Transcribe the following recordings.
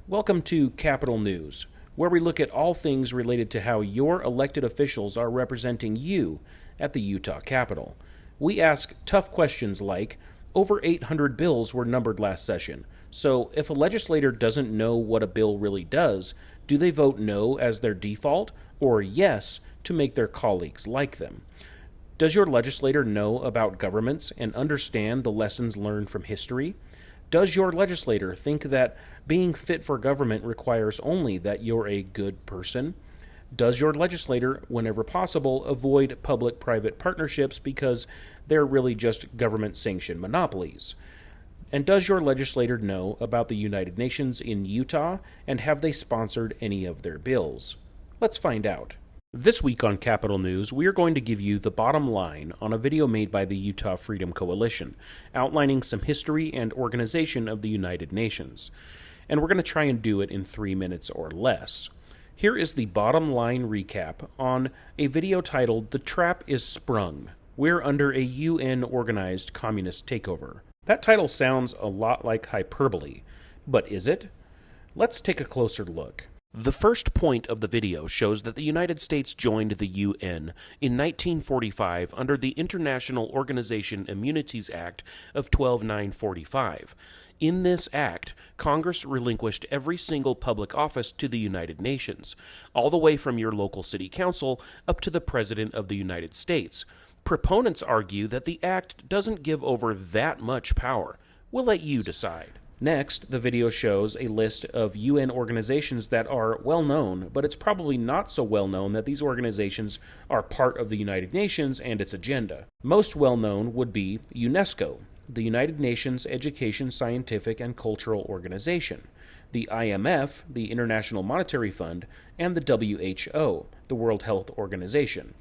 Welcome to Capitol News, where we look at all things related to how your elected officials are representing you at the Utah Capitol. We ask tough questions like, over 800 bills were numbered last session, so if a legislator doesn't know what a bill really does, do they vote no as their default, or yes to make their colleagues like them? Does your legislator know about governments and understand the lessons learned from history? Does your legislator think that being fit for government requires only that you're a good person? Does your legislator, whenever possible, avoid public-private partnerships because they're really just government-sanctioned monopolies? And does your legislator know about the United Nations in Utah, and have they sponsored any of their bills? Let's find out. This week on Capitol News, we are going to give you the bottom line on a video made by the Utah Freedom Coalition, outlining some history and organization of the United Nations. And we're going to try and do it in 3 minutes or less. Here is the bottom line recap on a video titled "The Trap Is Sprung. We're under a UN-organized communist takeover." That title sounds a lot like hyperbole, but is it? Let's take a closer look. The first point of the video shows that the United States joined the UN in 1945 under the International Organization Immunities Act of 12945. In this act, Congress relinquished every single public office to the United Nations, all the way from your local city council up to the President of the United States. Proponents argue that the act doesn't give over that much power. We'll let you decide. Next, the video shows a list of UN organizations that are well known, but it's probably not so well known that these organizations are part of the United Nations and its agenda. Most well known would be UNESCO, the United Nations Education, Scientific, and Cultural Organization, the IMF, the International Monetary Fund, and the WHO, the World Health Organization.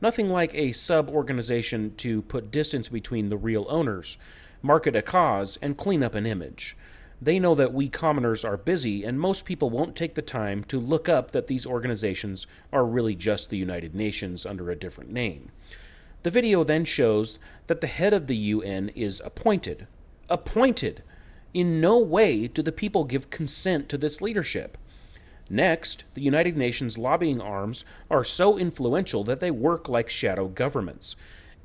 Nothing like a sub-organization to put distance between the real owners, market a cause, and clean up an image. They know that we commoners are busy, and most people won't take the time to look up that these organizations are really just the United Nations under a different name. The video then shows that the head of the UN is appointed. Appointed! In no way do the people give consent to this leadership. Next, the United Nations lobbying arms are so influential that they work like shadow governments.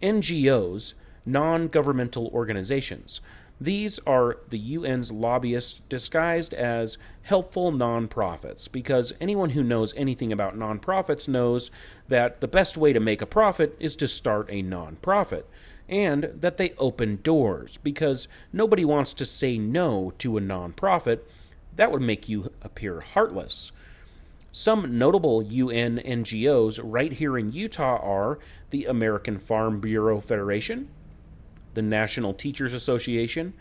NGOs, non-governmental organizations. These are the UN's lobbyists disguised as helpful non-profits, because anyone who knows anything about non-profits knows that the best way to make a profit is to start a non-profit, and that they open doors, because nobody wants to say no to a non-profit. That would make you appear heartless. Some notable UN NGOs right here in Utah are the American Farm Bureau Federation, the National Teachers Association,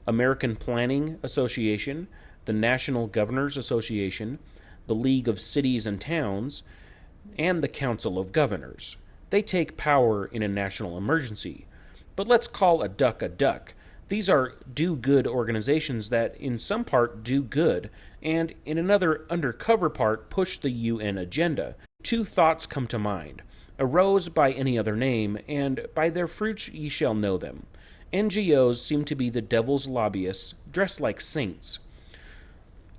American Planning Association, the National Governors Association, the League of Cities and Towns, and the Council of Governors. They take power in a national emergency. But let's call a duck a duck. These are do-good organizations that in some part do good, and in another undercover part push the UN agenda. Two thoughts come to mind. Arose by any other name, and by their fruits ye shall know them. NGOs seem to be the devil's lobbyists, dressed like saints.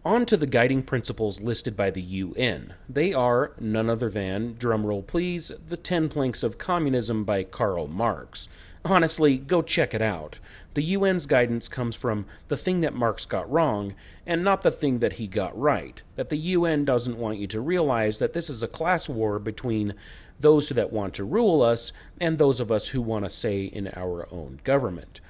On to the guiding principles listed by the UN. They are none other than, drumroll please, the 10 Planks of Communism by Karl Marx. Honestly, go check it out. The UN's guidance comes from the thing that Marx got wrong, and not the thing that he got right. That the UN doesn't want you to realize that this is a class war between those that want to rule us and those of us who want a say in our own government.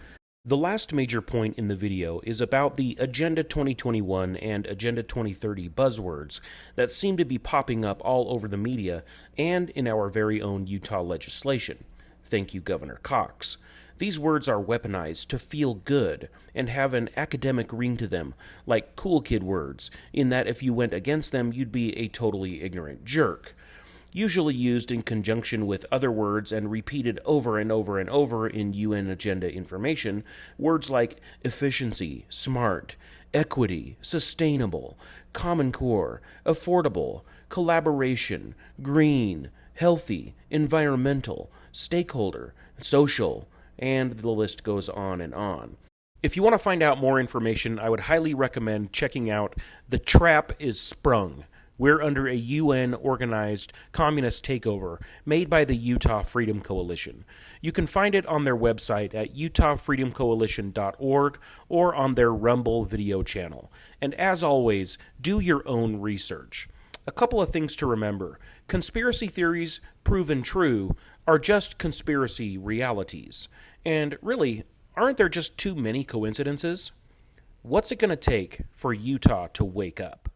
The last major point in the video is about the Agenda 2021 and Agenda 2030 buzzwords that seem to be popping up all over the media and in our very own Utah legislation. Thank you, Governor Cox. These words are weaponized to feel good and have an academic ring to them, like cool kid words, in that if you went against them, you'd be a totally ignorant jerk. Usually used in conjunction with other words and repeated over and over and over in UN agenda information, words like efficiency, smart, equity, sustainable, common core, affordable, collaboration, green, healthy, environmental, stakeholder, social, and the list goes on and on. If you want to find out more information, I would highly recommend checking out The Trap Is Sprung. We're under a UN-organized communist takeover made by the Utah Freedom Coalition. You can find it on their website at utahfreedomcoalition.org or on their Rumble video channel. And as always, do your own research. A couple of things to remember. Conspiracy theories, proven true, are just conspiracy realities. And really, aren't there just too many coincidences? What's it going to take for Utah to wake up?